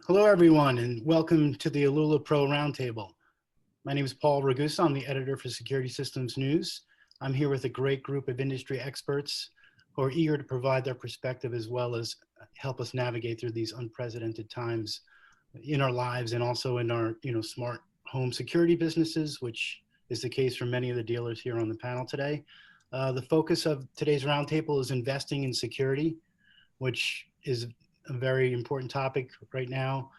Hello, everyone, and welcome to the Alula Pro Roundtable. My name is Paul Ragusa. I'm the editor for Security Systems News. I'm here with a great group of industry experts who are eager to provide their perspective as well as help us navigate through these unprecedented times in our lives and also in our smart home security businesses, which is the case for many of the dealers here on the panel today. The focus of today's roundtable is investing in security, which is a very important topic right now.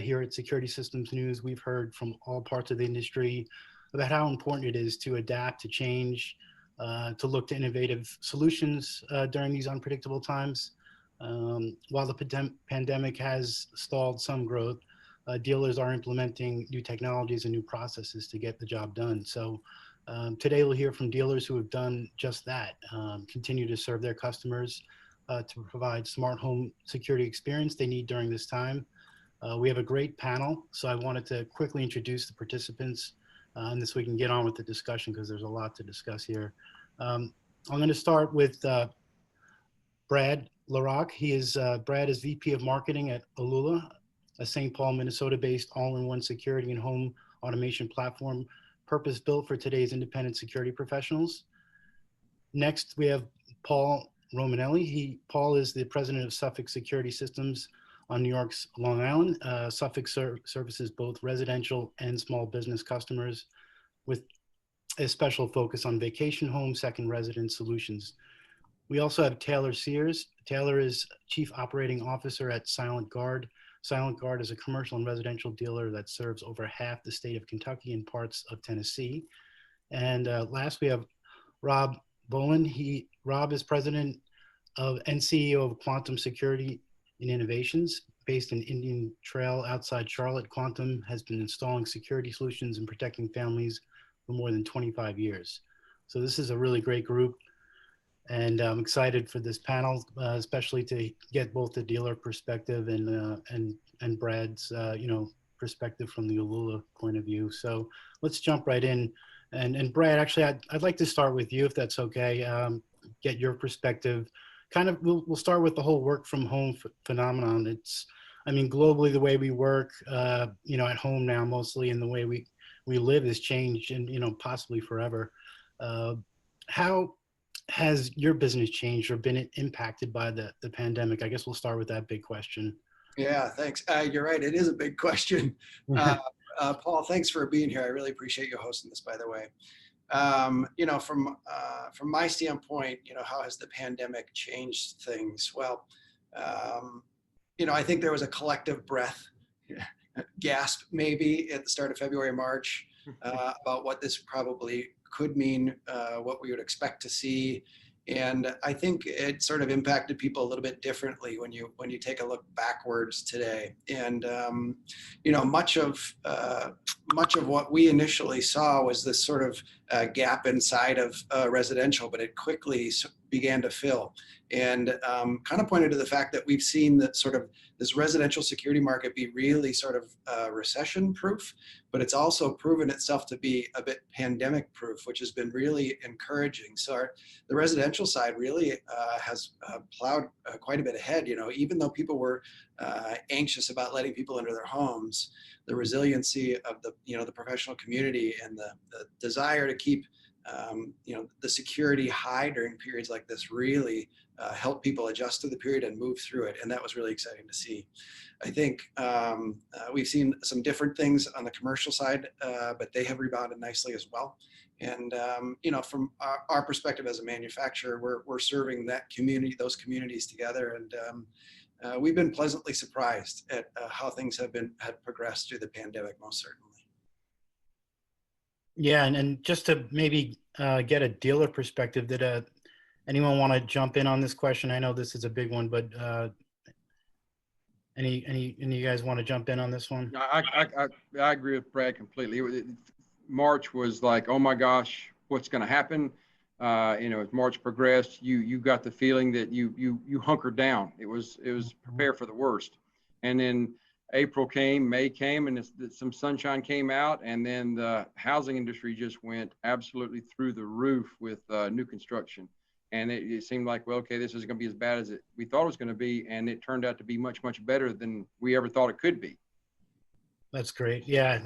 Here at Security Systems News, we've heard from all parts of the industry about how important it is to adapt, to change, to look to innovative solutions during these unpredictable times. While the pandemic has stalled some growth, dealers are implementing new technologies and new processes to get the job done. So today we'll hear from dealers who have done just that, continue to serve their customers, to provide smart home security experience they need during this time. We have a great panel, so I wanted to quickly introduce the participants, and this we can get on with the discussion because there's a lot to discuss here. I'm going to start with Brad LaRock. Brad is VP of Marketing at Alula, a St. Paul, Minnesota-based all-in-one security and home automation platform purpose-built for today's independent security professionals. Next, we have Paul Romanelli. Paul is the president of Suffolk Security Systems on New York's Long Island. Suffolk services both residential and small business customers with a special focus on vacation home, second residence solutions. We also have Taylor Sears. Taylor is Chief Operating Officer at Silent Guard. Silent Guard is a commercial and residential dealer that serves over half the state of Kentucky and parts of Tennessee. And last, we have Rob Bowlin. Rob is president of and CEO of Quantum Security and Innovations. Based in Indian Trail outside Charlotte, Quantum has been installing security solutions and protecting families for more than 25 years. So this is a really great group, and I'm excited for this panel, especially to get both the dealer perspective and Brad's perspective from the Alula point of view. So let's jump right in. And Brad, actually, I'd like to start with you, if that's okay. Get your perspective. We'll start with the whole work from home phenomenon. Globally, the way we work, at home now mostly, and the way we live has changed, and possibly forever. How has your business changed or been impacted by the pandemic? I guess we'll start with that big question. Yeah, thanks. You're right. It is a big question. Paul, thanks for being here. I really appreciate you hosting this, by the way. From my standpoint, how has the pandemic changed things? Well, I think there was a collective breath, gasp maybe at the start of February, March, about what this probably could mean, what we would expect to see. And I think it sort of impacted people a little bit differently when you take a look backwards today. And much of what we initially saw was this sort of gap inside of residential, but it quickly began to fill, and kind of pointed to the fact that we've seen that sort of this residential security market be really sort of recession proof, but it's also proven itself to be a bit pandemic proof, which has been really encouraging. So the residential side really has plowed quite a bit ahead. Even though people were anxious about letting people into their homes, the resiliency of the professional community and the desire to keep the security high during periods like this really help people adjust to the period and move through it. And that was really exciting to see. I think we've seen some different things on the commercial side, but they have rebounded nicely as well. And, from our perspective as a manufacturer, we're serving that community, those communities together. And we've been pleasantly surprised at how things had progressed through the pandemic, most certainly. Yeah, and just to maybe get a dealer perspective, did anyone want to jump in on this question? I know this is a big one, but any of you guys want to jump in on this one? I agree with Brad completely. March was like, oh my gosh, what's going to happen? As March progressed, you got the feeling that you hunkered down. It was prepare for the worst, and then April came, May came, and some sunshine came out, and then the housing industry just went absolutely through the roof with new construction. And it seemed like, well, okay, this is going to be as bad as we thought it was going to be. And it turned out to be much, much better than we ever thought it could be. That's great. Yeah,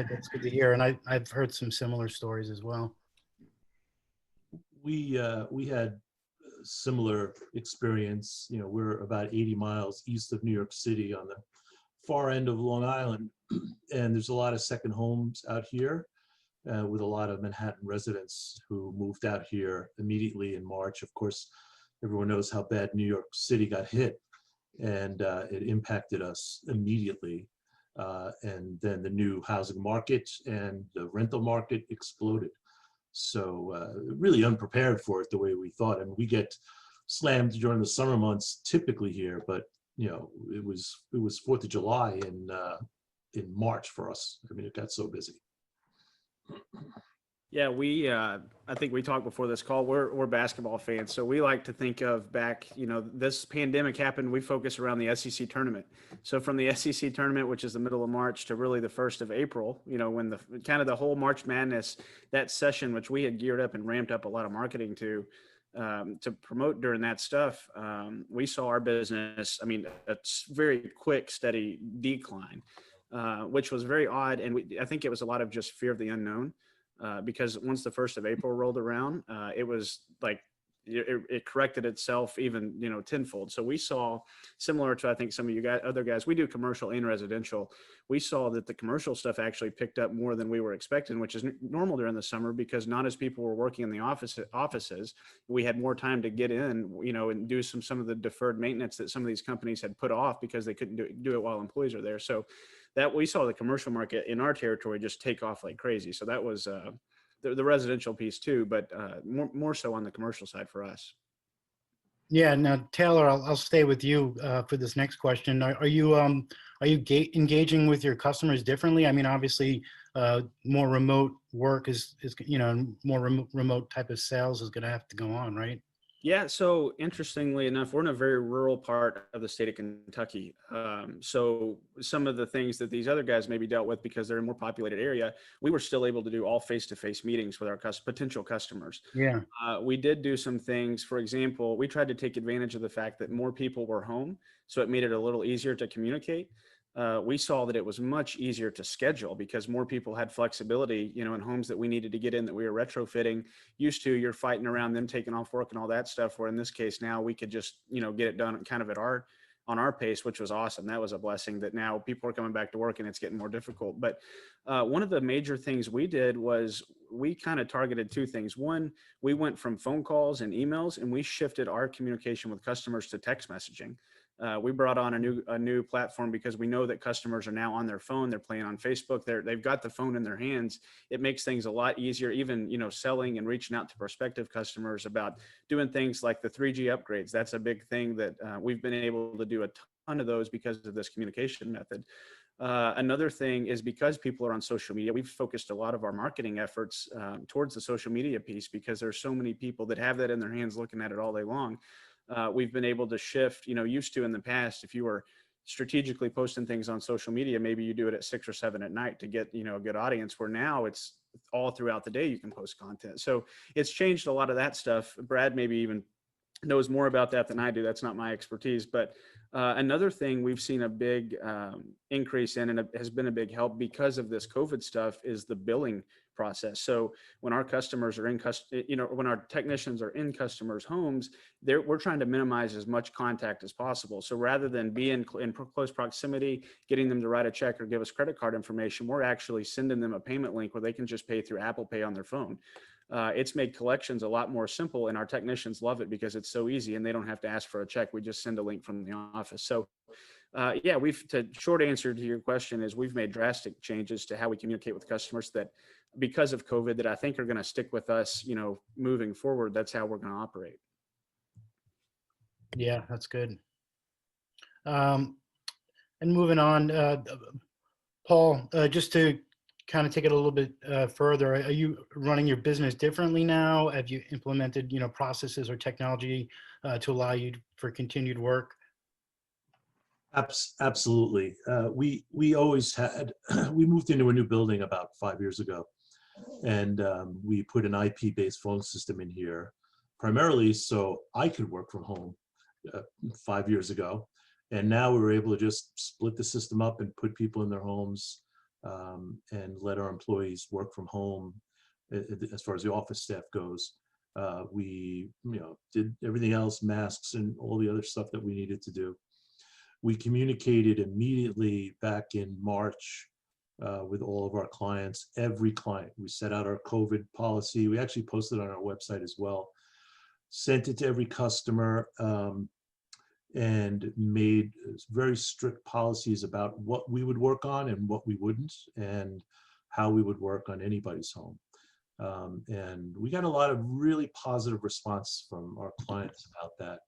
that's good to hear. And I've heard some similar stories as well. We had similar experience. You know, we're about 80 miles east of New York City on the far end of Long Island, and there's a lot of second homes out here with a lot of Manhattan residents who moved out here immediately in March. Of course, everyone knows how bad New York City got hit, and it impacted us immediately. And then the new housing market and the rental market exploded. So really unprepared for it the way we thought. And we get slammed during the summer months typically here, but you know, it was 4th of July in March for us. I mean, it got so busy. Yeah, I think we talked before this call, we're basketball fans. So we like to think of back, you know, this pandemic happened, we focus around the SEC tournament. So from the SEC tournament, which is the middle of March, to really the 1st of April, you know, when the kind of the whole March Madness, that session, which we had geared up and ramped up a lot of marketing to promote during that stuff, we saw our business, I mean, a very quick, steady decline, which was very odd. And I think it was a lot of just fear of the unknown. Because once the 1st of April rolled around, it was like it corrected itself even, you know, tenfold. So we saw, similar to I think some of you guys, other guys, we do commercial and residential. We saw that the commercial stuff actually picked up more than we were expecting, which is normal during the summer because not as people were working in the offices. We had more time to get in, you know, and do some of the deferred maintenance that some of these companies had put off because they couldn't do it while employees are there. So that we saw the commercial market in our territory just take off like crazy. So that was the residential piece too, but more so on the commercial side for us. Yeah. Now, Taylor, I'll stay with you for this next question. Are you engaging with your customers differently? I mean, obviously, more remote work is you know, more remote type of sales is going to have to go on, right? Yeah. So interestingly enough, we're in a very rural part of the state of Kentucky. So some of the things that these other guys maybe dealt with because they're in a more populated area, we were still able to do all face-to-face meetings with our potential customers. Yeah. We did do some things. For example, we tried to take advantage of the fact that more people were home. So it made it a little easier to communicate. We saw that it was much easier to schedule because more people had flexibility, you know, in homes that we needed to get in that we were retrofitting. Used to, you're fighting around them taking off work and all that stuff, where in this case now we could just, you know, get it done kind of on our pace, which was awesome. That was a blessing that now people are coming back to work and it's getting more difficult. But one of the major things we did was we kind of targeted two things. One, we went from phone calls and emails and we shifted our communication with customers to text messaging. We brought on a new platform because we know that customers are now on their phone. They're playing on Facebook. They've got the phone in their hands. It makes things a lot easier, even, you know, selling and reaching out to prospective customers about doing things like the 3G upgrades. That's a big thing that we've been able to do a ton of those because of this communication method. Another thing is because people are on social media, we've focused a lot of our marketing efforts towards the social media piece because there's so many people that have that in their hands looking at it all day long. We've been able to shift, you know, used to in the past, if you were strategically posting things on social media, maybe you do it at 6 or 7 at night to get, you know, a good audience, where now it's all throughout the day you can post content. So it's changed a lot of that stuff. Brad maybe even knows more about that than I do. That's not my expertise. But another thing we've seen a big increase in, and it has been a big help because of this COVID stuff, is the billing process. So when our customers are when our technicians are in customers' homes, we're trying to minimize as much contact as possible. So rather than be in close proximity, getting them to write a check or give us credit card information, we're actually sending them a payment link where they can just pay through Apple Pay on their phone. It's made collections a lot more simple, and our technicians love it because it's so easy and they don't have to ask for a check. We just send a link from the office. So yeah, short answer to your question is we've made drastic changes to how we communicate with customers that because of COVID that I think are going to stick with us, you know, moving forward. That's how we're going to operate. Yeah, that's good. And moving on, Paul, just to kind of take it a little bit further, are you running your business differently now? Have you implemented, you know, processes or technology to allow you for continued work? Absolutely. We always had, we moved into a new building about 5 years ago, and we put an IP-based phone system in here primarily so I could work from home 5 years ago. And now we were able to just split the system up and put people in their homes and let our employees work from home as far as the office staff goes. We did everything else, masks and all the other stuff that we needed to do. We communicated immediately back in March with all of our clients, every client. We set out our COVID policy. We actually posted on our website as well, sent it to every customer, and made very strict policies about what we would work on and what we wouldn't, and how we would work on anybody's home. And we got a lot of really positive response from our clients about that.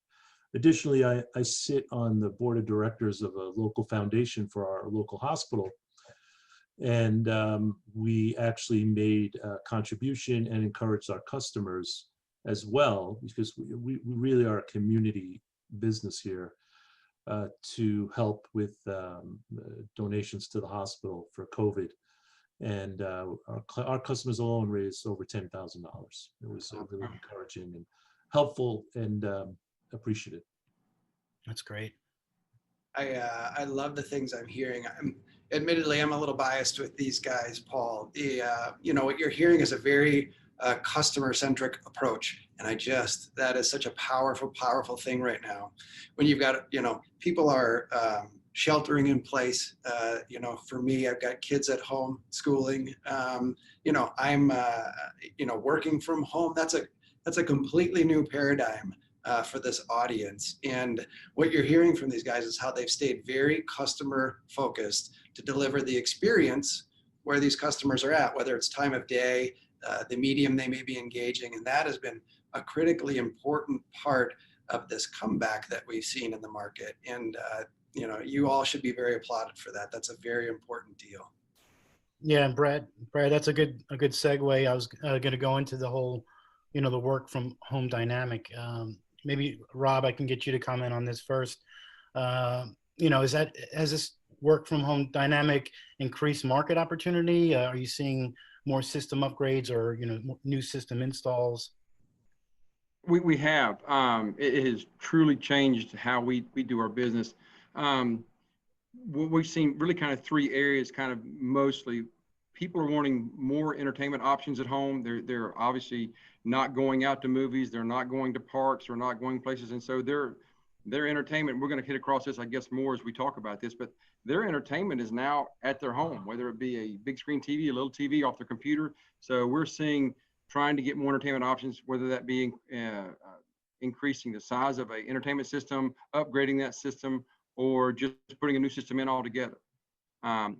Additionally, I sit on the board of directors of a local foundation for our local hospital. And we actually made a contribution and encouraged our customers as well, because we really are a community business here, to help with donations to the hospital for COVID. And our customers alone raised over $10,000. It was really encouraging and helpful and appreciative. That's great. I love the things I'm hearing. Admittedly, I'm a little biased with these guys, Paul. What you're hearing is a very customer-centric approach. And that is such a powerful, powerful thing right now. When you've got, people are sheltering in place. For me, I've got kids at home schooling. I'm, working from home. That's a completely new paradigm for this audience. And what you're hearing from these guys is how they've stayed very customer focused to deliver the experience where these customers are at, whether it's time of day, the medium they may be engaging. And that has been a critically important part of this comeback that we've seen in the market. And, you all should be very applauded for that. That's a very important deal. Yeah, and Brad, that's a good segue. I was going to go into the whole, the work from home dynamic. Maybe Rob, I can get you to comment on this first. Has this work from home dynamic increased market opportunity? Are you seeing more system upgrades or new system installs? We have. It has truly changed how we do our business. What we've seen really kind of three areas, kind of mostly. People are wanting more entertainment options at home. They're obviously not going out to movies. They're not going to parks or not going places. And so their entertainment, we're going to hit across this, I guess, more as we talk about this, but their entertainment is now at their home, whether it be a big screen TV, a little TV off their computer. So we're trying to get more entertainment options, whether that be increasing the size of an entertainment system, upgrading that system, or just putting a new system in altogether.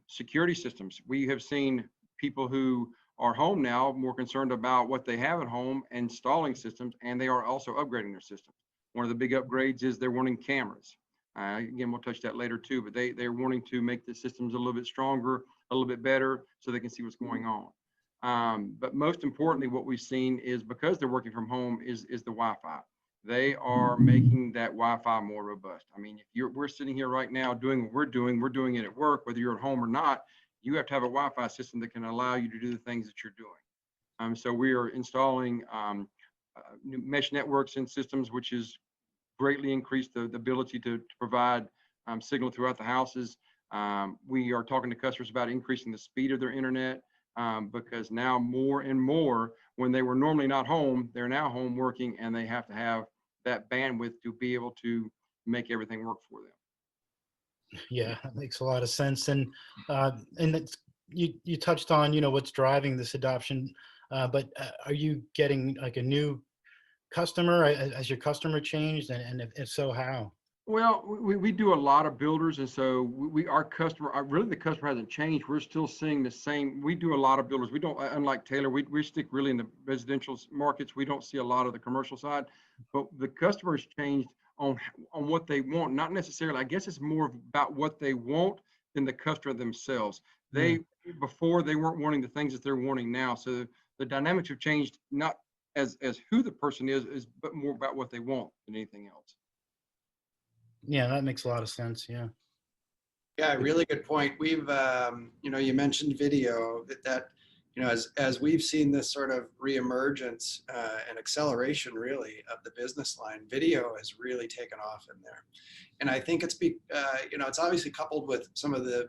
Security systems. We have seen people who are home now more concerned about what they have at home, installing systems, and they are also upgrading their systems. One of the big upgrades is they're wanting cameras. Again, we'll touch that later too, but they're wanting to make the systems a little bit stronger, a little bit better, so they can see what's going on. But most importantly, what we've seen is, because they're working from home, is the Wi-Fi. They are making that Wi-Fi more robust. I mean, we're sitting here right now doing what we're doing it at work, whether you're at home or not. You have to have a Wi-Fi system that can allow you to do the things that you're doing. So we are installing mesh networks and systems, which has greatly increased the ability to provide signal throughout the houses. We are talking to customers about increasing the speed of their internet, because now more and more, when they were normally not home, they're now home working, and they have to have that bandwidth to be able to make everything work for them. Yeah, that makes a lot of sense. And you touched on, what's driving this adoption, but are you getting like a new customer? Has your customer changed? And if so, how? Well, we do a lot of builders, and so our customer, really the customer hasn't changed. We're still seeing the same. We do a lot of builders. We don't, unlike Taylor, we stick really in the residential markets. We don't see a lot of the commercial side, but the customers changed on what they want. Not necessarily, I guess it's more about what they want than the customer themselves. Before they weren't wanting the things that they're wanting now. So the dynamics have changed, not as who the person is, but more about what they want than anything else. Yeah, that makes a lot of sense. Yeah. Yeah, really good point. We've, you mentioned video, that you know, as we've seen this sort of reemergence and acceleration really of the business line, video has really taken off in there. And I think it's, you know, it's obviously coupled with some of the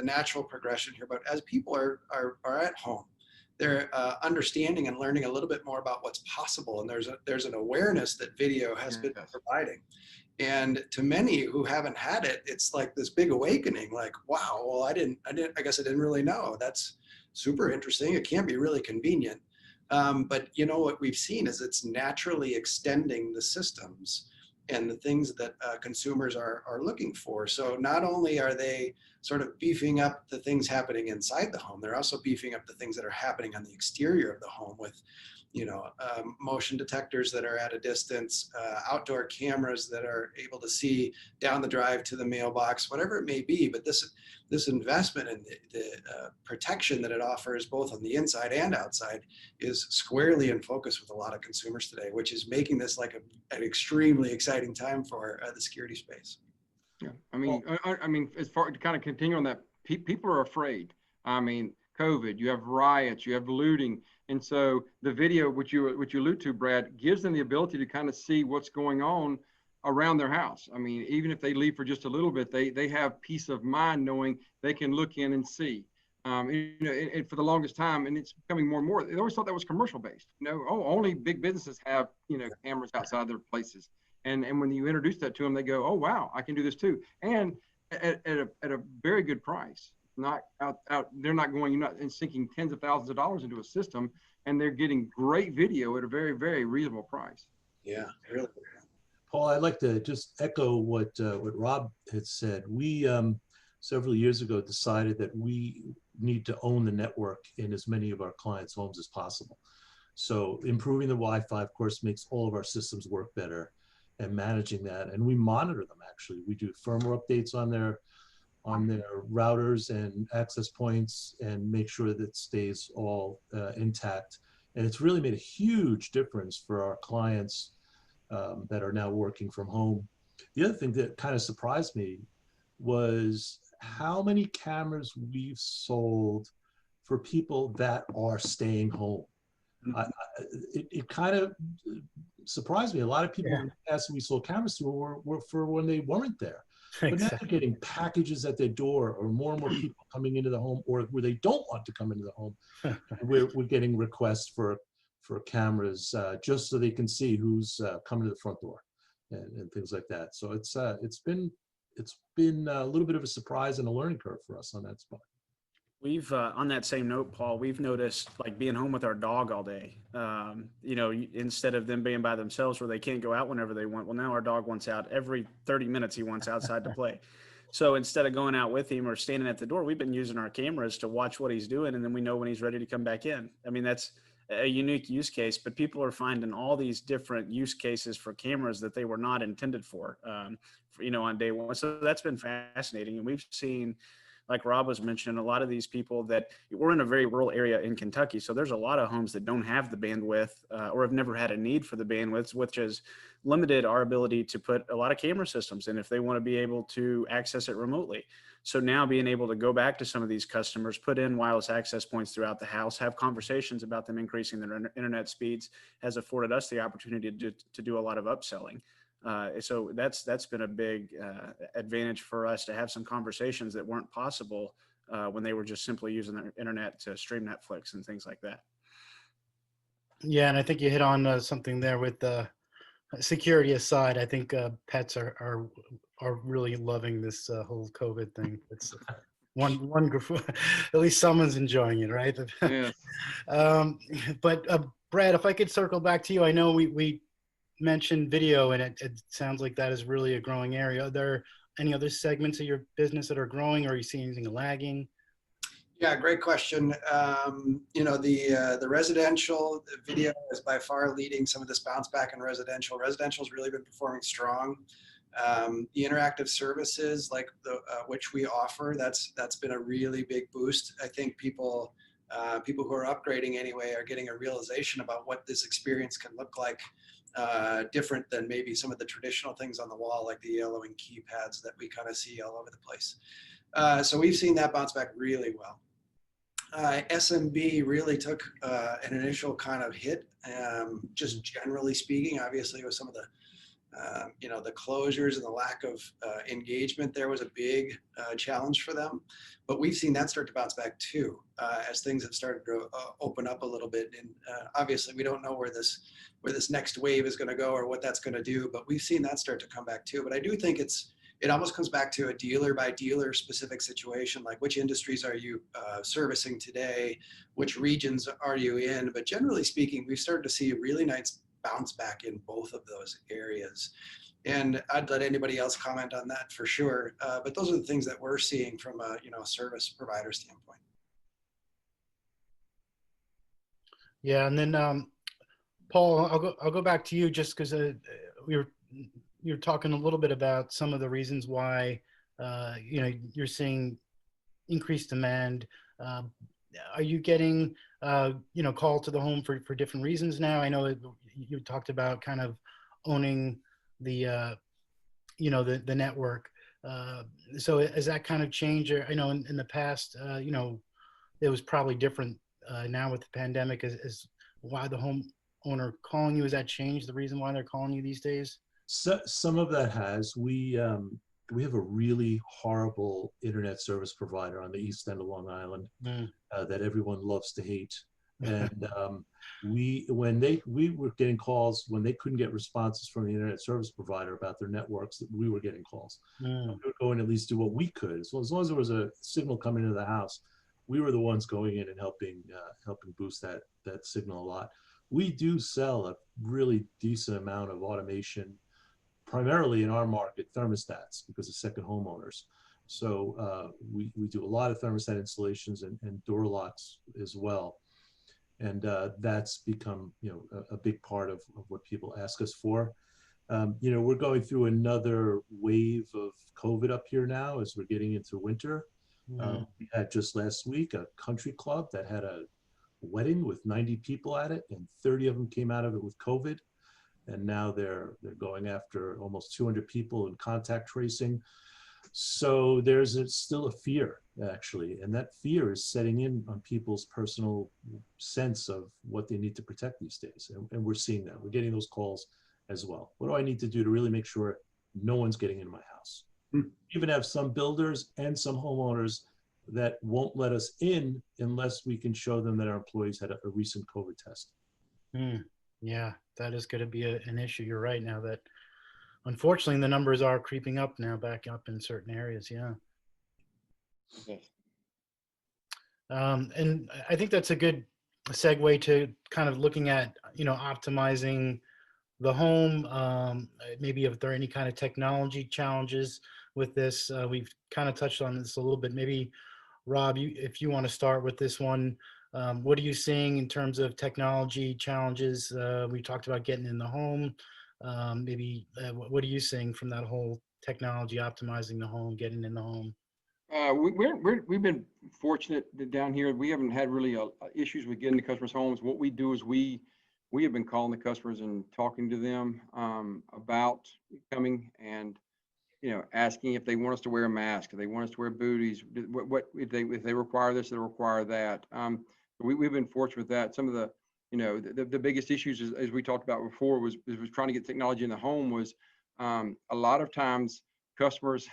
natural progression here, but as people are at home, they're understanding and learning a little bit more about what's possible. And there's an awareness that video has been providing. And to many who haven't had it, it's like this big awakening, like, wow, well, I guess I didn't really know. That's super interesting. It can be really convenient. But you know, what we've seen is it's naturally extending the systems and the things that consumers are looking for. So not only are they sort of beefing up the things happening inside the home, they're also beefing up the things that are happening on the exterior of the home with, you know, motion detectors that are at a distance, outdoor cameras that are able to see down the drive to the mailbox, whatever it may be. But this investment and the protection that it offers both on the inside and outside is squarely in focus with a lot of consumers today, which is making this like an extremely exciting time for the security space. Yeah, I mean, as far to kind of continue on that, people are afraid. I mean, COVID, you have riots, you have looting. And so the video, which you allude to, Brad, gives them the ability to kind of see what's going on around their house. I mean, even if they leave for just a little bit, they have peace of mind knowing they can look in and see. You know, and for the longest time, and it's becoming more and more, they always thought that was commercial based. You know, only big businesses have, you know, cameras outside their places. And when you introduce that to them, they go, oh, wow, I can do this too. And at a very good price. Not out, they're not going and sinking tens of thousands of dollars into a system, and they're getting great video at a very, very reasonable price. Yeah, really. Paul, I'd like to just echo what Rob had said. We several years ago decided that we need to own the network in as many of our clients' homes as possible. So improving the Wi-Fi, of course, makes all of our systems work better, and managing that. And we monitor them, actually. We do firmware updates on their routers and access points and make sure that it stays all intact. And it's really made a huge difference for our clients that are now working from home. The other thing that kind of surprised me was how many cameras we've sold for people that are staying home. It kind of surprised me. A lot of people asked we sold cameras to were for when they weren't there. But now they're getting packages at their door, or more and more people coming into the home, or where they don't want to come into the home. We're getting requests for cameras just so they can see who's coming to the front door and things like that. So it's been a little bit of a surprise and a learning curve for us on that spot. We've, on that same note, Paul, we've noticed like being home with our dog all day, you know, instead of them being by themselves where they can't go out whenever they want. Well, now our dog wants out every 30 minutes. He wants outside to play. So instead of going out with him or standing at the door, we've been using our cameras to watch what he's doing. And then we know when he's ready to come back in. I mean, that's a unique use case, but people are finding all these different use cases for cameras that they were not intended for, you know, on day one. So that's been fascinating. And we've seen, like Rob was mentioning, a lot of these people that we're in a very rural area in Kentucky. So there's a lot of homes that don't have the bandwidth or have never had a need for the bandwidth, which has limited our ability to put a lot of camera systems in if they want to be able to access it remotely. So now being able to go back to some of these customers, put in wireless access points throughout the house, have conversations about them increasing their internet speeds has afforded us the opportunity to do a lot of upselling. So that's been a big advantage for us to have some conversations that weren't possible when they were just simply using their internet to stream Netflix and things like that. Yeah, and I think you hit on something there with the security aside. I think pets are really loving this whole COVID thing. It's one group, at least someone's enjoying it, right? Yes. But Brad, if I could circle back to you, I know we mentioned video, and it sounds like that is really a growing area. Are there any other segments of your business that are growing, or are you seeing anything lagging? Yeah, great question. You know, the residential video is by far leading some of this bounce back in residential. Residential's really been performing strong. The interactive services like which we offer, that's been a really big boost. I think people who are upgrading anyway are getting a realization about what this experience can look like, different than maybe some of the traditional things on the wall, like the yellowing keypads that we kind of see all over the place. So we've seen that bounce back really well. SMB really took an initial kind of hit, just generally speaking. Obviously, with some of the the closures and the lack of engagement, there was a big challenge for them. But we've seen that start to bounce back too, as things have started to open up a little bit. And obviously, we don't know where this next wave is going to go or what that's going to do. But we've seen that start to come back too. But I do think it almost comes back to a dealer by dealer specific situation, like which industries are you servicing today, which regions are you in. But generally speaking, we've started to see a really nice bounce back in both of those areas. And I'd let anybody else comment on that for sure. But those are the things that we're seeing from a service provider standpoint. Yeah, and then Paul, I'll go back to you just because you're talking a little bit about some of the reasons why you're seeing increased demand. Are you getting called to the home for different reasons now? I know you talked about kind of owning the the network. So has that kind of changed? I know in the past, it was probably different. Now with the pandemic, is why the homeowner calling you, has that changed the reason why they're calling you these days? So, some of that has. We have a really horrible internet service provider on the east end of Long Island that everyone loves to hate. And we were getting calls when they couldn't get responses from the internet service provider about their networks. That we were getting calls. We were going to at least do what we could. So as long as there was a signal coming into the house, we were the ones going in and helping boost that signal a lot. We do sell a really decent amount of automation, primarily in our market, thermostats, because of second homeowners. So we do a lot of thermostat installations and door locks as well. And that's become a big part of what people ask us for. We're going through another wave of COVID up here now as we're getting into winter. We had just last week a country club that had a wedding with 90 people at it, and 30 of them came out of it with COVID. And now they're going after almost 200 people in contact tracing. So there's still a fear, actually, and that fear is setting in on people's personal sense of what they need to protect these days. And we're seeing that. We're getting those calls as well. What do I need to do to really make sure no one's getting in my house? We even have some builders and some homeowners that won't let us in unless we can show them that our employees had a recent COVID test. Yeah, that is going to be an issue. You're right, now that unfortunately the numbers are creeping up now, back up in certain areas. Yeah. Yes. And I think that's a good segue to kind of looking at, optimizing the home. Maybe if there are any kind of technology challenges with this. We've kind of touched on this a little bit. Maybe Rob, if you want to start with this one. What are you seeing in terms of technology challenges? We talked about getting in the home. What are you seeing from that whole technology, optimizing the home, getting in the home? We've been fortunate that down here we haven't had really issues with getting to customers' homes. What we do is we have been calling the customers and talking to them about coming and asking if they want us to wear a mask, if they want us to wear booties, what if they require this, they require that. We've been fortunate with that. Some of the biggest issues, as we talked about before, was trying to get technology in the home. Was a lot of times customers,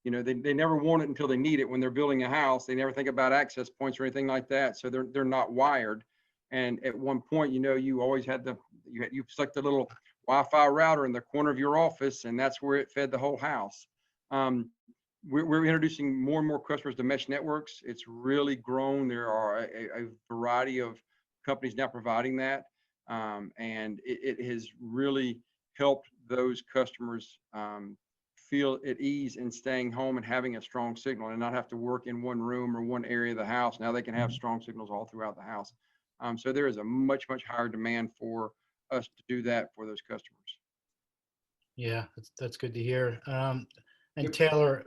they never want it until they need it. When they're building a house, they never think about access points or anything like that. So they're not wired. And at one point, you always had you stuck the little Wi-Fi router in the corner of your office, and that's where it fed the whole house. We're introducing more and more customers to mesh networks. It's really grown. There are a variety of companies now providing that, and it has really helped those customers feel at ease in staying home and having a strong signal and not have to work in one room or one area of the house. Now they can have strong signals all throughout the house. So there is a much higher demand for us to do that for those customers. Yeah, that's good to hear. And Taylor,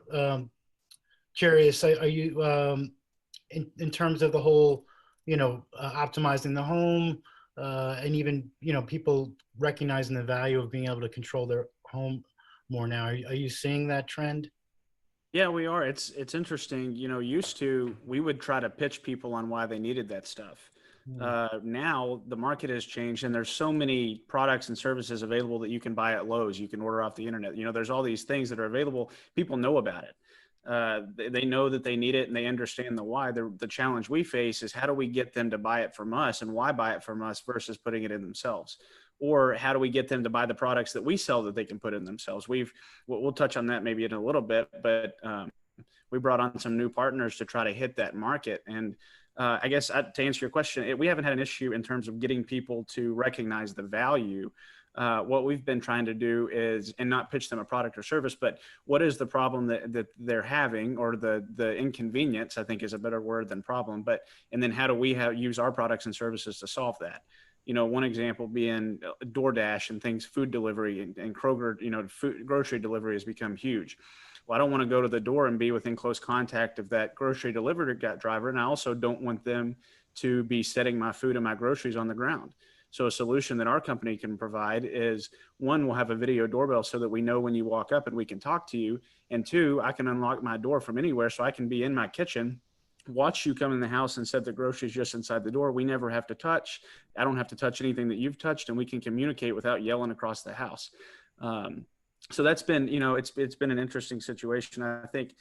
curious, are you in terms of the whole, optimizing the home, and even people recognizing the value of being able to control their home more now? Are you seeing that trend? Yeah, we are. It's interesting. Used to we would try to pitch people on why they needed that stuff. Now the market has changed, and there's so many products and services available that you can buy at Lowe's. You can order off the internet. There's all these things that are available. People know about it. They know that they need it, and they understand the why. The challenge we face is how do we get them to buy it from us, and why buy it from us versus putting it in themselves. Or how do we get them to buy the products that we sell that they can put in themselves? We'll touch on that maybe in a little bit, but we brought on some new partners to try to hit that market. And I guess to answer your question, we haven't had an issue in terms of getting people to recognize the value. What we've been trying to do is, and not pitch them a product or service, but what is the problem that they're having, or the inconvenience, I think is a better word than problem. And then how do we use our products and services to solve that? One example being DoorDash and things, food delivery and Kroger, grocery delivery has become huge. Well, I don't want to go to the door and be within close contact of that grocery delivery driver. And I also don't want them to be setting my food and my groceries on the ground. So a solution that our company can provide is, one, we'll have a video doorbell so that we know when you walk up and we can talk to you. And two, I can unlock my door from anywhere, so I can be in my kitchen, watch you come in the house and set the groceries just inside the door. We never have to touch. I don't have to touch anything that you've touched, and we can communicate without yelling across the house. So that's been, it's been an interesting situation. I think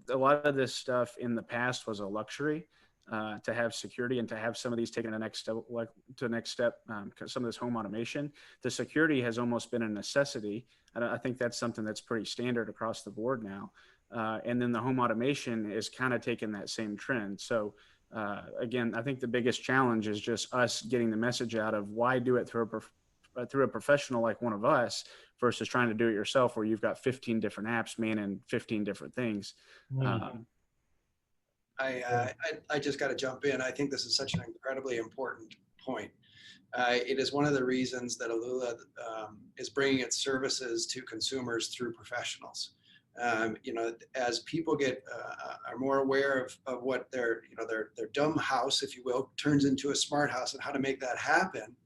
a lot of this stuff in the past was a luxury, to have security and to have some of these taken the next step, some of this home automation. The security has almost been a necessity. I think that's something that's pretty standard across the board now. And then the home automation is kind of taking that same trend. So again, I think the biggest challenge is just us getting the message out of why do it through a professional like one of us versus trying to do it yourself, where you've got 15 different apps manning 15 different things. I just got to jump in. I think this is such an incredibly important point. It is one of the reasons that Alula is bringing its services to consumers through professionals. As people are more aware of what their dumb house, if you will, turns into a smart house, and how to make that happen,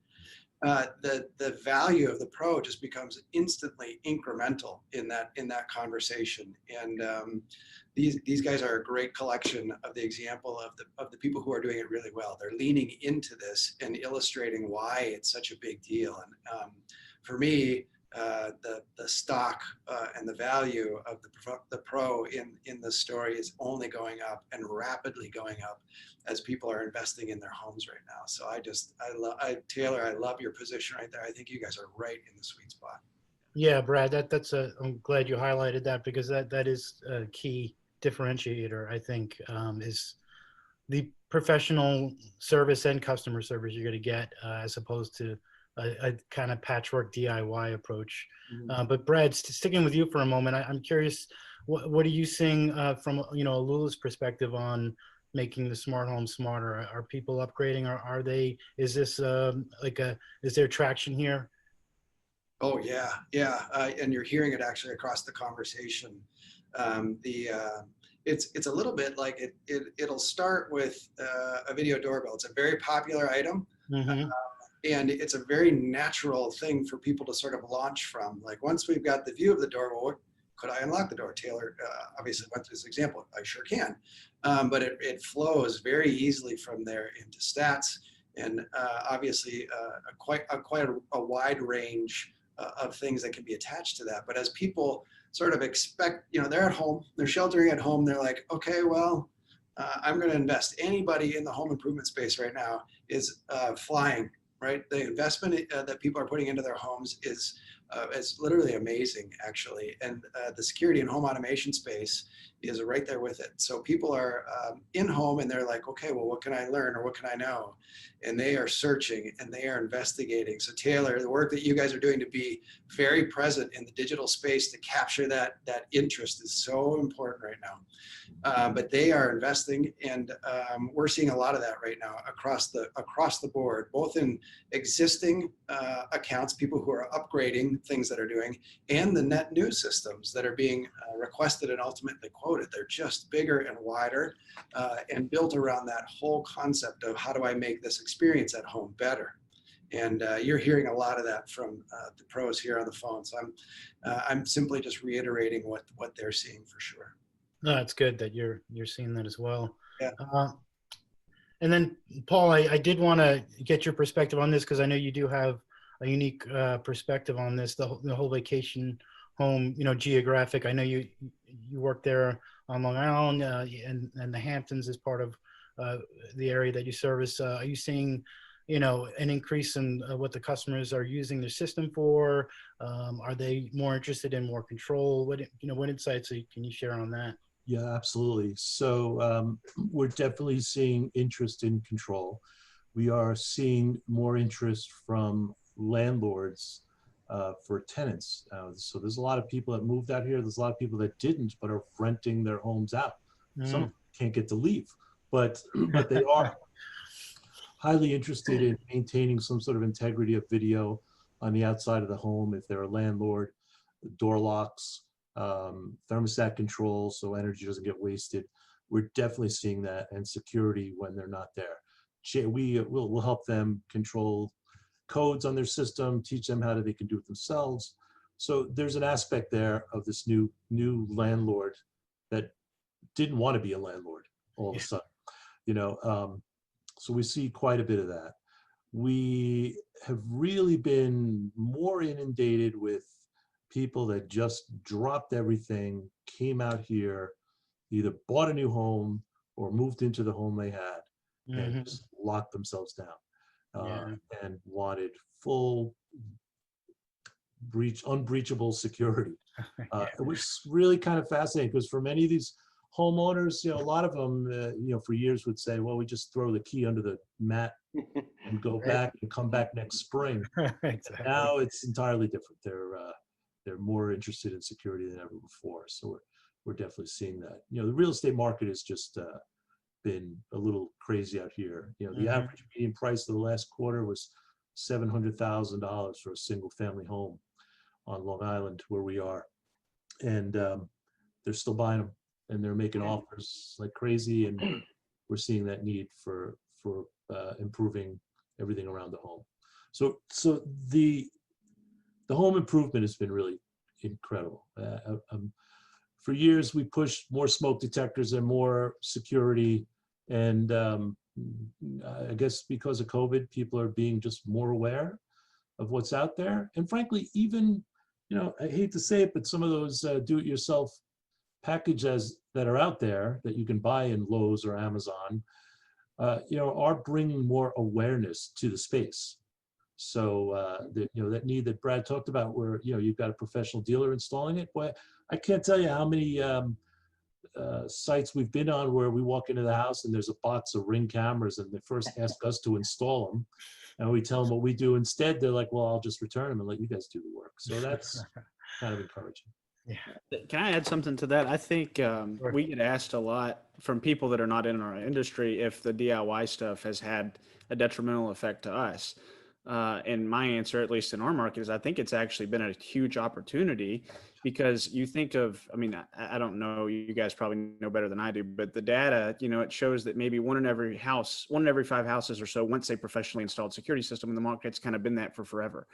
the value of the pro just becomes instantly incremental in that conversation. And these guys are a great collection of the example of the people who are doing it really well. They're leaning into this and illustrating why it's such a big deal. And for me, the stock and the value of the pro in this story is only going up, and rapidly going up, as people are investing in their homes right now. So Taylor, I love your position right there. I think you guys are right in the sweet spot. Yeah, Brad, I'm glad you highlighted that, because that is a key differentiator, I think, is the professional service and customer service you're going to get, as opposed to a kind of patchwork DIY approach. But Brad, sticking with you for a moment, I'm curious, what are you seeing from Alula's perspective on making the smart home smarter? Are people upgrading? Is this is there traction here? Oh yeah. And you're hearing it actually across the conversation. It's a little bit like it'll start with a video doorbell. It's a very popular item. And it's a very natural thing for people to sort of launch from. Like, once we've got the view of the door, well, could I unlock the door? Taylor obviously went through this example. I sure can. But it flows very easily from there into stats, and obviously quite a wide range of things that can be attached to that. But as people sort of expect, they're at home, they're sheltering at home, they're like, okay, well, I'm going to invest. Anybody in the home improvement space right now is flying. Right, the investment that people are putting into their homes is literally amazing, actually, and the security and home automation space is right there with it. So people are in home, and they're like, okay, well, what can I learn, or what can I know? And they are searching, and they are investigating. So Taylor, the work that you guys are doing to be very present in the digital space to capture that interest is so important right now. But they are investing, and we're seeing a lot of that right now across the board, both in existing accounts, people who are upgrading things that are doing, and the net new systems that are being requested and ultimately quoted. They're just bigger and wider, and built around that whole concept of how do I make this experience at home better. And you're hearing a lot of that from the pros here on the phone. So I'm simply just reiterating what they're seeing for sure. No, it's good that you're seeing that as well. Yeah. And then, Paul, I did want to get your perspective on this because I know you do have a unique perspective on this, the whole vacation home, geographic. I know you work there on Long Island and the Hamptons as part of the area that you service. Are you seeing, an increase in what the customers are using their system for? Are they more interested in more control? What insights can you share on that? Yeah, absolutely. So we're definitely seeing interest in control. We are seeing more interest from landlords for tenants. So there's a lot of people that moved out here. There's a lot of people that didn't, but are renting their homes out. Some of them can't get to leave, but they are highly interested in maintaining some sort of integrity of video on the outside of the home. If they're a landlord, door locks, thermostat control so energy doesn't get wasted. We're definitely seeing that, and security when they're not there. We'll help them control codes on their system, teach them how they can do it themselves. So there's an aspect there of this new landlord that didn't want to be a landlord all of a sudden, so we see quite a bit of that. We have really been more inundated with people that just dropped everything, came out here, either bought a new home or moved into the home they had and just locked themselves down and wanted full unbreachable security, which is really kind of fascinating because for many of these homeowners, a lot of them, for years would say, well, we just throw the key under the mat and go back and come back next spring. Exactly. Now it's entirely different. They're more interested in security than ever before. So we're definitely seeing that. The real estate market has just been a little crazy out here. The average median price of the last quarter was $700,000 for a single family home on Long Island where we are. And they're still buying them and they're making offers like crazy. And we're seeing that need for improving everything around the home. So the home improvement has been really incredible. For years, we pushed more smoke detectors and more security. And I guess because of COVID, people are being just more aware of what's out there. And frankly, even, I hate to say it, but some of those do-it-yourself packages that are out there that you can buy in Lowe's or Amazon, are bringing more awareness to the space. So that need that Brad talked about, where you've got a professional dealer installing it. Boy, I can't tell you how many sites we've been on where we walk into the house and there's a box of Ring cameras, and they first ask us to install them, and we tell them what we do instead. They're like, "Well, I'll just return them and let you guys do the work." So that's kind of encouraging. Yeah. Can I add something to that? I think Sure. we get asked a lot from people that are not in our industry if the DIY stuff has had a detrimental effect to us. And my answer, at least in our market, is I think it's actually been a huge opportunity, because you think of, I don't know, you guys probably know better than I do, but the data, it shows that maybe one in every 5 houses or so, once a professionally installed security system in the market's kind of been that for forever.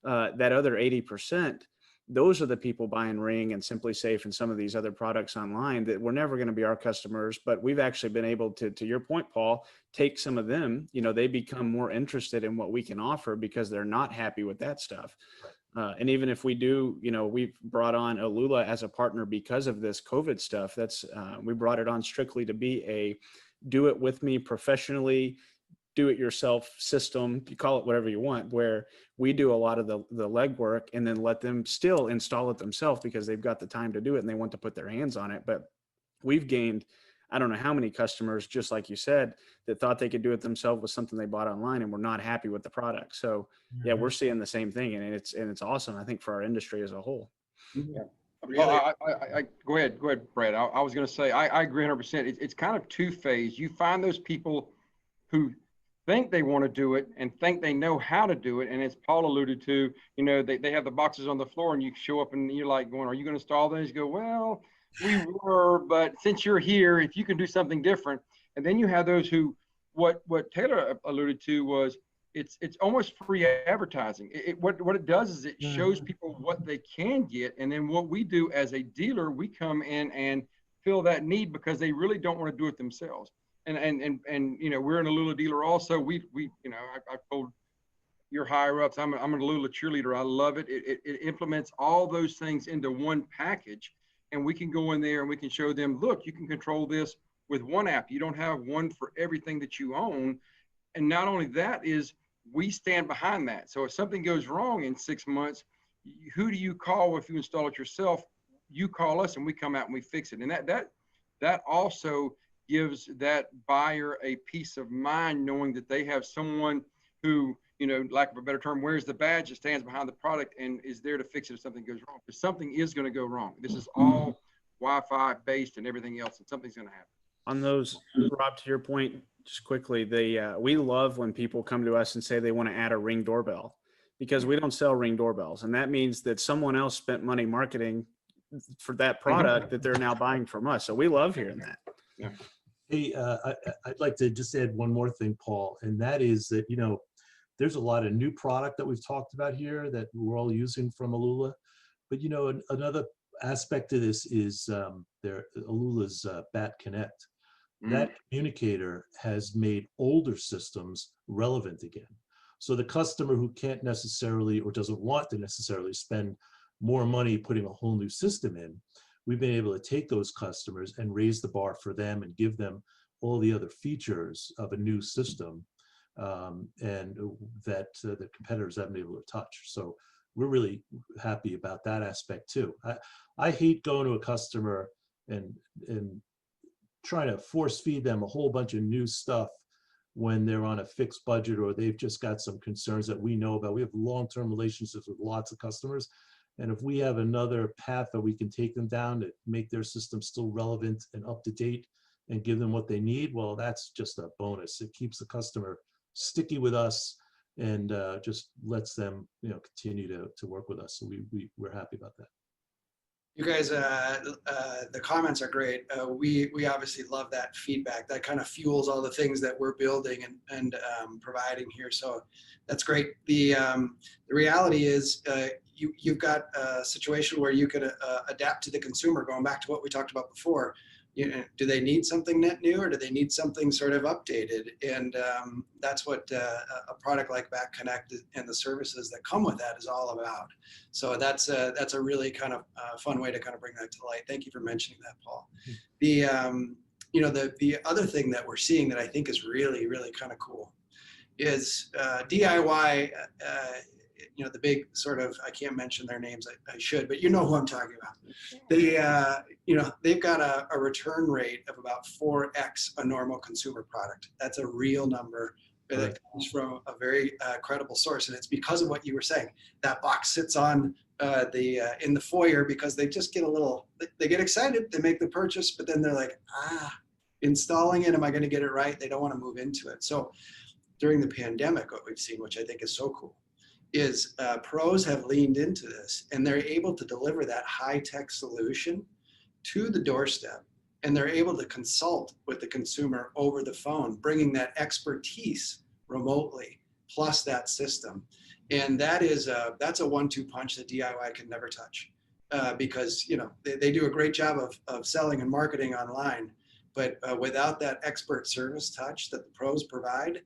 That other 80%, those are the people buying Ring and Simply Safe and some of these other products online that were never going to be our customers. But we've actually been able to your point, Paul, take some of them, they become more interested in what we can offer because they're not happy with that stuff. And even if we do, we've brought on Alula as a partner because of this COVID stuff. We brought it on strictly to be a do it with me professionally, do it yourself system, you call it whatever you want, where we do a lot of the legwork and then let them still install it themselves because they've got the time to do it and they want to put their hands on it. But we've gained, I don't know how many customers, just like you said, that thought they could do it themselves with something they bought online and were not happy with the product. So yeah, we're seeing the same thing, and it's awesome, I think, for our industry as a whole. Yeah. Really? Go ahead, Brad. I was going to say, I agree 100%. It's kind of two-phase. You find those people who think they want to do it and think they know how to do it. And as Paul alluded to, they have the boxes on the floor and you show up and you're like going, are you going to install those? You go, well, we were, but since you're here, if you can do something different. And then you have those who, what Taylor alluded to was, it's almost free advertising. What it does is it shows people what they can get, and then what we do as a dealer, we come in and fill that need because they really don't want to do it themselves. And you know, we're an Alula dealer also. We you know, I told your higher ups, I'm an Alula cheerleader. I love it. It implements all those things into one package, and we can go in there and we can show them, look, you can control this with one app. You don't have one for everything that you own. And not only that is, we stand behind that. So if something goes wrong in 6 months, who do you call if you install it yourself? You call us and we come out and we fix it. And that also gives that buyer a peace of mind, knowing that they have someone who, you know, lack of a better term, wears the badge that stands behind the product and is there to fix it if something goes wrong. Because something is going to go wrong. This is all Wi-Fi based and everything else, and something's going to happen. On those, Rob, to your point, just quickly, we love when people come to us and say they want to add a Ring doorbell, because we don't sell Ring doorbells. And that means that someone else spent money marketing for that product that they're now buying from us. So we love hearing that. Yeah. Hey, I'd like to just add one more thing, Paul, and that is that, you know, there's a lot of new product that we've talked about here that we're all using from Alula. But, you know, another aspect of this is Alula's Bat Connect. That communicator has made older systems relevant again. So the customer who can't necessarily or doesn't want to necessarily spend more money putting a whole new system in, we've been able to take those customers and raise the bar for them and give them all the other features of a new system and that the competitors haven't been able to touch. So we're really happy about that aspect too. I hate going to a customer and trying to force feed them a whole bunch of new stuff when they're on a fixed budget or they've just got some concerns that we know about. We have long-term relationships with lots of customers. And if we have another path that we can take them down to make their system still relevant and up to date and give them what they need, well, that's just a bonus. It keeps the customer sticky with us and just lets them, you know, continue to work with us. So we're happy about that. You guys, the comments are great. We obviously love that feedback. That kind of fuels all the things that we're building and providing here. So that's great. The reality is you've got a situation where you could adapt to the consumer. Going back to what we talked about before, you know, do they need something net new or do they need something sort of updated? And that's what a product like Bat Connect and the services that come with that is all about. So that's a really kind of fun way to kind of bring that to light. Thank you for mentioning that, Paul. The you know, the other thing that we're seeing that I think is really, really kind of cool is DIY. You know, the big sort of, I can't mention their names, I should, but you know who I'm talking about. They, you know, they've got a return rate of about 4x a normal consumer product. That's a real number that comes from a very credible source. And it's because of what you were saying. That box sits on in the foyer because they just get a little, they get excited, they make the purchase, but then they're like, installing it, am I going to get it right? They don't want to move into it. So during the pandemic, what we've seen, which I think is so cool, is pros have leaned into this and they're able to deliver that high-tech solution to the doorstep, and they're able to consult with the consumer over the phone, bringing that expertise remotely plus that system. And that's a 1-2 punch that DIY can never touch because, you know, they do a great job of selling and marketing online, but without that expert service touch that the pros provide,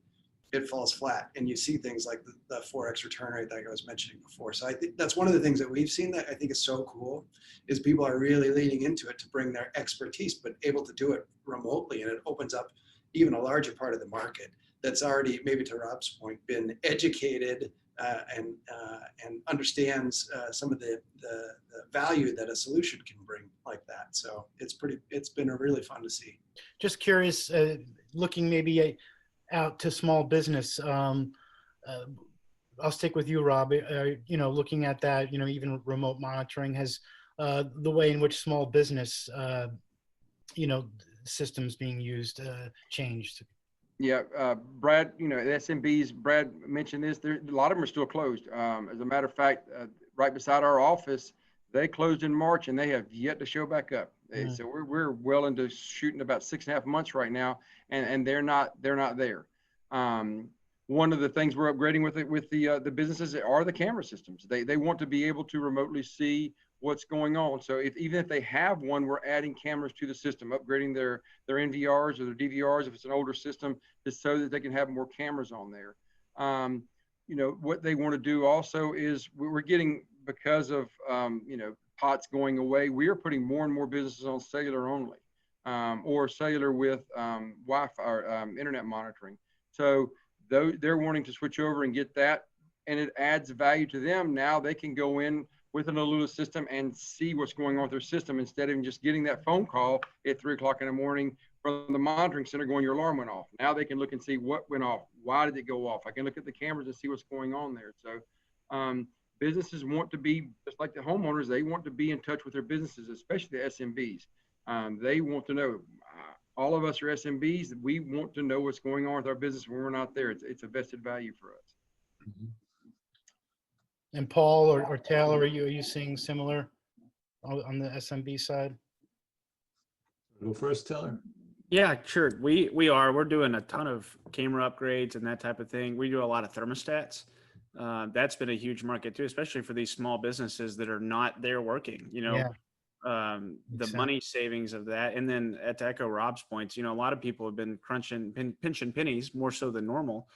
it falls flat, and you see things like the 4x return rate that I was mentioning before. So I think that's one of the things that we've seen that I think is so cool, is people are really leaning into it to bring their expertise, but able to do it remotely, and it opens up even a larger part of the market that's already, maybe to Rob's point, been educated and understands some of the value that a solution can bring like that. So it's been really fun to see. Just curious, looking maybe out to small business. I'll stick with you, Rob. You know, looking at that, you know, even remote monitoring has the way in which small business, you know, systems being used changed. Yeah, Brad, you know, SMBs, Brad mentioned this, a lot of them are still closed. As a matter of fact, right beside our office, they closed in March and they have yet to show back up. So we're well into shooting about 6.5 months right now, and they're not there. one of the things we're upgrading with the businesses are the camera systems. They want to be able to remotely see what's going on. So even if they have one, we're adding cameras to the system, upgrading their NVRs or their DVRs if it's an older system, just so that they can have more cameras on there. What they want to do also is we're getting, because of POTS going away, we are putting more and more businesses on cellular only, or cellular with Wi-Fi or internet monitoring. So they're wanting to switch over and get that, and it adds value to them. Now they can go in with an Alula system and see what's going on with their system, instead of just getting that phone call at 3 o'clock in the morning from the monitoring center going, your alarm went off. Now they can look and see what went off. Why did it go off? I can look at the cameras and see what's going on there. So businesses want to be, just like the homeowners, they want to be in touch with their businesses, especially the SMBs. They want to know, all of us are SMBs. We want to know what's going on with our business when we're not there. It's a vested value for us. Mm-hmm. And Paul or Taylor, are you seeing similar on the SMB side? Go first, Taylor. Yeah, sure. We are. We're doing a ton of camera upgrades and that type of thing. We do a lot of thermostats. That's been a huge market too, especially for these small businesses that are not there working. Yeah. The money savings of that. And then to echo Rob's points, a lot of people have been pinching pennies more so than normal.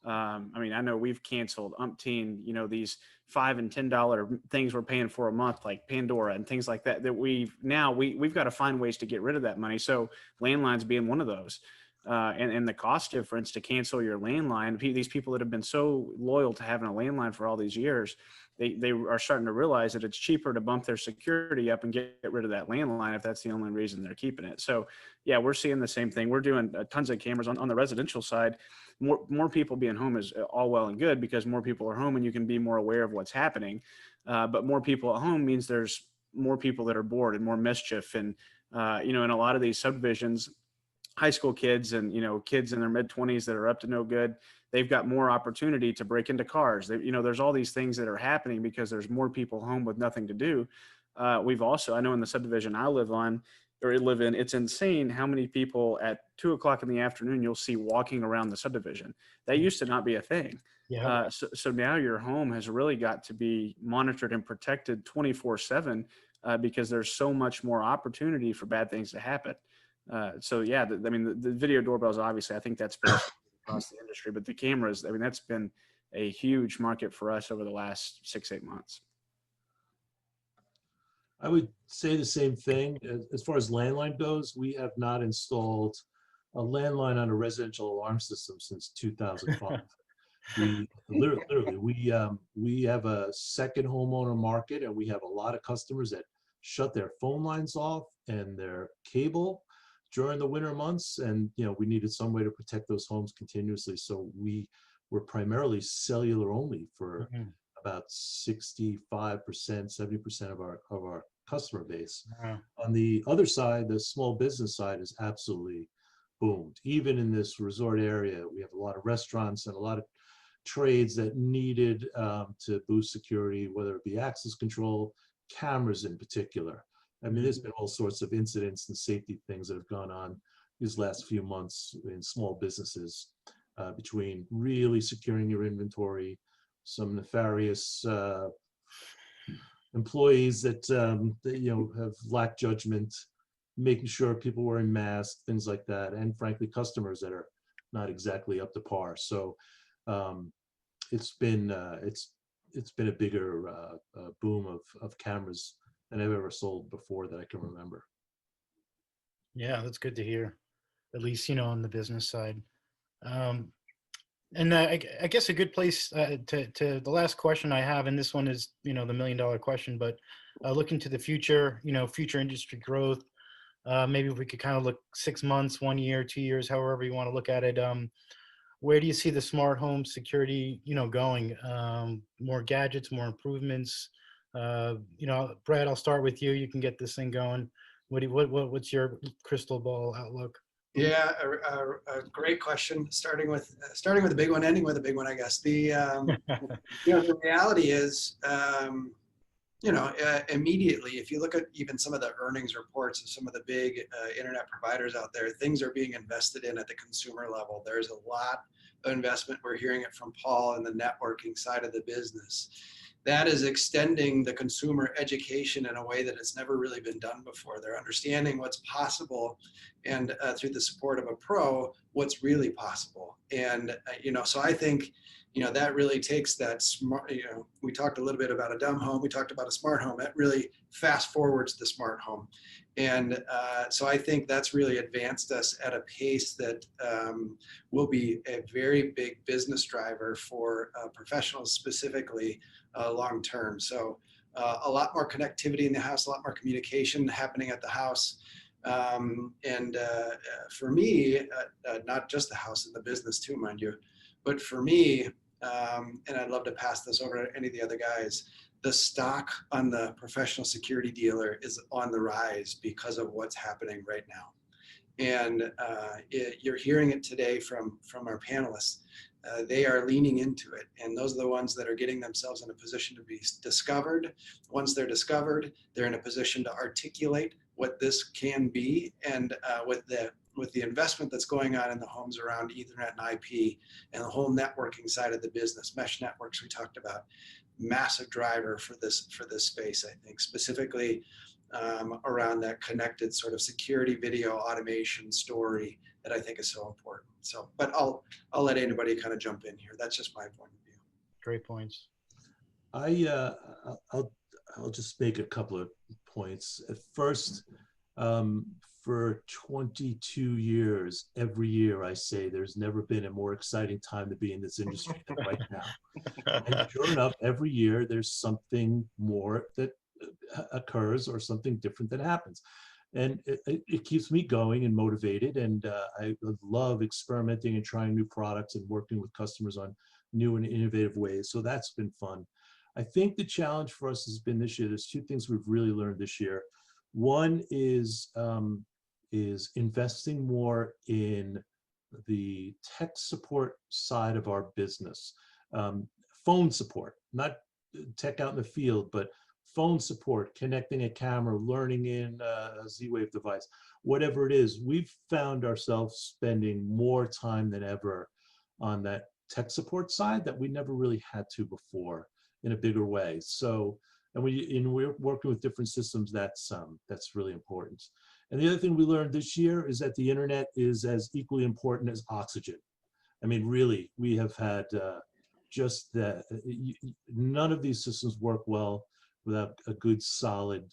I mean, I know we've canceled umpteen, these $5 and $10 things we're paying for a month, like Pandora and things like that, that we've got to find ways to get rid of that money. So landlines being one of those, and the cost difference to cancel your landline, these people that have been so loyal to having a landline for all these years, they are starting to realize that it's cheaper to bump their security up and get rid of that landline if that's the only reason they're keeping it. So yeah, we're seeing the same thing. We're doing tons of cameras on the residential side. More people being home is all well and good, because more people are home and you can be more aware of what's happening. But more people at home means there's more people that are bored and more mischief. And, in a lot of these subdivisions, high school kids and, kids in their mid-20s that are up to no good, they've got more opportunity to break into cars. There's all these things that are happening because there's more people home with nothing to do. We've also, I know in the subdivision I live in, it's insane how many people at 2 o'clock in the afternoon you'll see walking around the subdivision. That used to not be a thing. Yeah. So now your home has really got to be monitored and protected 24/7, because there's so much more opportunity for bad things to happen. So yeah, the video doorbells, obviously, I think that's been across the industry, but the cameras, that's been a huge market for us over the last 6-8 months. I would say the same thing. As far as landline goes, we have not installed a landline on a residential alarm system since 2005. We literally, we have a second homeowner market, and we have a lot of customers that shut their phone lines off and their cable during the winter months. And, we needed some way to protect those homes continuously. So we were primarily cellular only for about 65%, 70% of our customer base. Wow. On the other side, the small business side is absolutely boomed. Even in this resort area, we have a lot of restaurants and a lot of trades that needed to boost security, whether it be access control, cameras in particular. I mean, there's been all sorts of incidents and safety things that have gone on these last few months in small businesses, between really securing your inventory, some nefarious employees that have lacked judgment, making sure people wearing masks, things like that, and frankly, customers that are not exactly up to par. So it's been a bigger boom of cameras than I've ever sold before that I can remember. Yeah, that's good to hear. At least on the business side. And I guess a good place to the last question I have, and this one is the $1 million question, but looking to the future, future industry growth. Maybe if we could kind of look 6 months, 1 year, 2 years, however you want to look at it. Where do you see the smart home security, going? More gadgets, more improvements. Brad, I'll start with you. You can get this thing going. What's your crystal ball outlook? Yeah, a great question. Starting with a big one, ending with a big one, I guess. The the reality is, immediately, if you look at even some of the earnings reports of some of the big internet providers out there, things are being invested in at the consumer level. There's a lot investment. We're hearing it from Paul in the networking side of the business. That is extending the consumer education in a way that it's never really been done before. They're understanding what's possible, and through the support of a pro, what's really possible. And so I think that really takes that smart. We talked a little bit about a dumb home. We talked about a smart home. That really fast forwards the smart home. And so I think that's really advanced us at a pace that will be a very big business driver for professionals specifically long term. So a lot more connectivity in the house, a lot more communication happening at the house. And for me, not just the house and the business too, mind you, but for me, and I'd love to pass this over to any of the other guys, the stock on the professional security dealer is on the rise because of what's happening right now. And you're hearing it today from our panelists. They are leaning into it. And those are the ones that are getting themselves in a position to be discovered. Once they're discovered, they're in a position to articulate what this can be. And with the investment that's going on in the homes around Ethernet and IP and the whole networking side of the business, mesh networks we talked about, massive driver for this space, I think, specifically around that connected sort of security video automation story that I think is so important. So, but I'll let anybody kind of jump in here. That's just my point of view. Great points. I'll just make a couple of points. At first, for 22 years, every year I say there's never been a more exciting time to be in this industry than right now. And sure enough, every year there's something more that occurs or something different that happens. And it keeps me going and motivated. And I love experimenting and trying new products and working with customers on new and innovative ways. So that's been fun. I think the challenge for us has been this year, there's two things we've really learned this year. One is investing more in the tech support side of our business. Phone support, not tech out in the field, but phone support, connecting a camera, learning in a Z-Wave device, whatever it is. We've found ourselves spending more time than ever on that tech support side that we never really had to before in a bigger way. So, and we're working with different systems, that's really important. And the other thing we learned this year is that the internet is as equally important as oxygen. I mean, really, we have had just that. None of these systems work well without a good, solid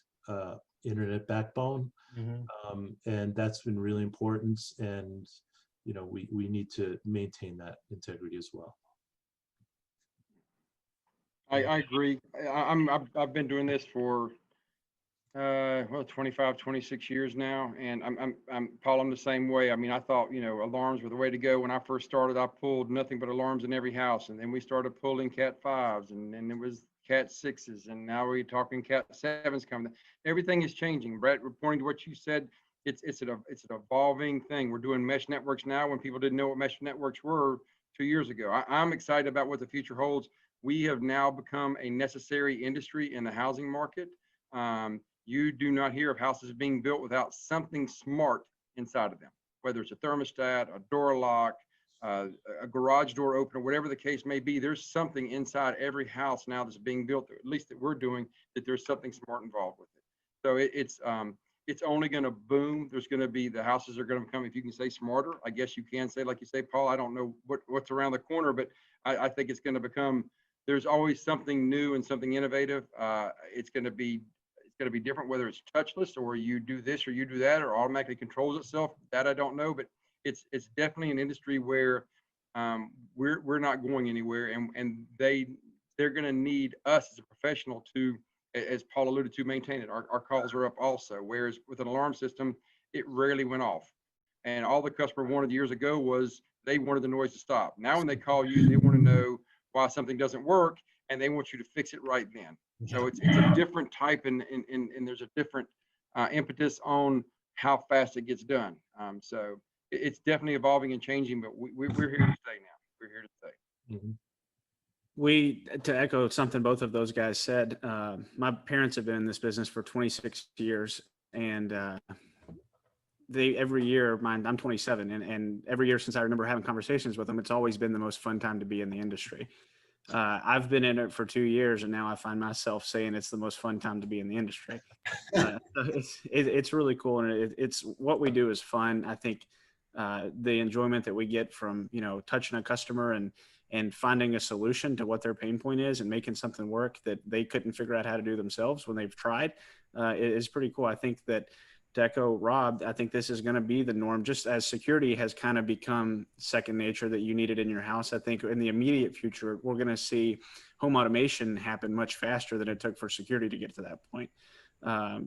internet backbone. Mm-hmm. And that's been really important. And, we need to maintain that integrity as well. I agree. I've been doing this for 25, 26 years now, and I'm Paul. I'm the same way. I mean, I thought alarms were the way to go when I first started. I pulled nothing but alarms in every house, and then we started pulling Cat 5s, and then it was Cat 6s, and now we're talking Cat 7s coming. Everything is changing. Brett, pointing to what you said, it's an evolving thing. We're doing mesh networks now when people didn't know what mesh networks were 2 years ago. I'm excited about what the future holds. We have now become a necessary industry in the housing market. You do not hear of houses being built without something smart inside of them, whether it's a thermostat, a door lock, a garage door opener, whatever the case may be. There's something inside every house now that's being built, at least that we're doing, that there's something smart involved with it. So it's only going to boom. There's going to be, the houses are going to become, if you can say smarter, I guess you can say, like you say, Paul, I don't know what's around the corner, but I think it's going to become, there's always something new and something innovative. It's going to be different, whether it's touchless or you do this or you do that or automatically controls itself. That I don't know, but it's definitely an industry where we're not going anywhere, and they're going to need us as a professional to, as Paul alluded to, maintain it. Our calls are up also. Whereas with an alarm system, it rarely went off, and all the customer wanted years ago was they wanted the noise to stop. Now when they call you, they want to know why something doesn't work, and they want you to fix it right then. So it's a different type, and there's a different impetus on how fast it gets done. So it's definitely evolving and changing, but we're here to stay now. We're here to stay. Mm-hmm. To echo something both of those guys said, my parents have been in this business for 26 years, and every year, I'm 27, and every year since I remember having conversations with them, it's always been the most fun time to be in the industry. I've been in it for 2 years, and now I find myself saying it's the most fun time to be in the industry. So it's really cool, and it's what we do is fun. I think the enjoyment that we get from touching a customer and finding a solution to what their pain point is and making something work that they couldn't figure out how to do themselves when they've tried is pretty cool. I think that, to echo Rob, I think this is going to be the norm, just as security has kind of become second nature that you need it in your house. I think in the immediate future, we're going to see home automation happen much faster than it took for security to get to that point.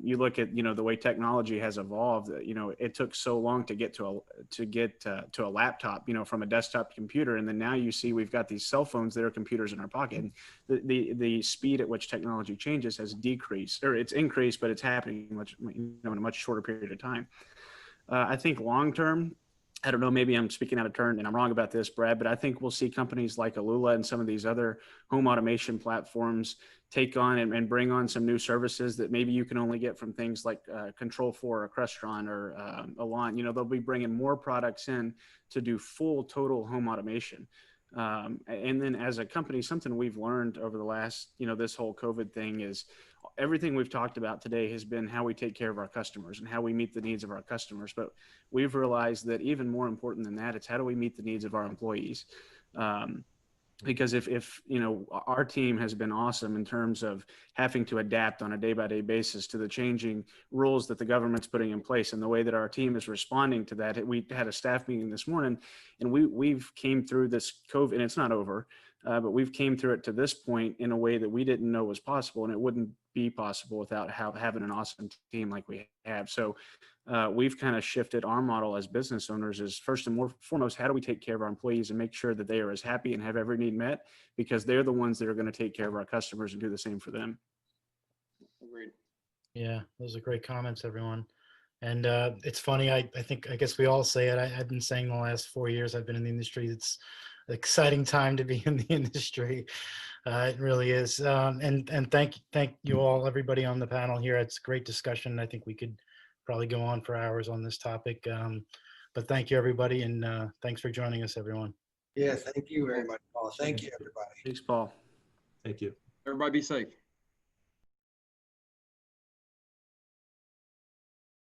You look at the way technology has evolved. It took so long to get to a laptop, from a desktop computer, and then now you see we've got these cell phones that are computers in our pocket. And the speed at which technology changes has decreased, or it's increased, but it's happening in a much shorter period of time. I think long term, I don't know, maybe I'm speaking out of turn and I'm wrong about this, Brad, but I think we'll see companies like Alula and some of these other home automation platforms take on and bring on some new services that maybe you can only get from things like Control 4 or Crestron or Alon. They'll be bringing more products in to do full total home automation. And then as a company, something we've learned over the last, this whole COVID thing is everything we've talked about today has been how we take care of our customers and how we meet the needs of our customers. But we've realized that even more important than that, it's how do we meet the needs of our employees? Because if our team has been awesome in terms of having to adapt on a day-by-day basis to the changing rules that the government's putting in place, and the way that our team is responding to that. We had a staff meeting this morning, and we've came through this COVID, and it's not over, but we've came through it to this point in a way that we didn't know was possible, and it wouldn't be possible without having an awesome team like we have. So we've kind of shifted our model as business owners is first and foremost, how do we take care of our employees and make sure that they are as happy and have every need met, because they're the ones that are going to take care of our customers and do the same for them. Agreed. Yeah, those are great comments, everyone. And it's funny, I guess we all say it. I've been saying the last 4 years I've been in the industry, it's an exciting time to be in the industry. It really is. And thank you all, everybody on the panel here. It's a great discussion. I think we could probably go on for hours on this topic. But thank you, everybody. And thanks for joining us, everyone. Yeah, thank you very much, Paul. Thank you, everybody. Thanks, Paul. Thank you. Everybody be safe.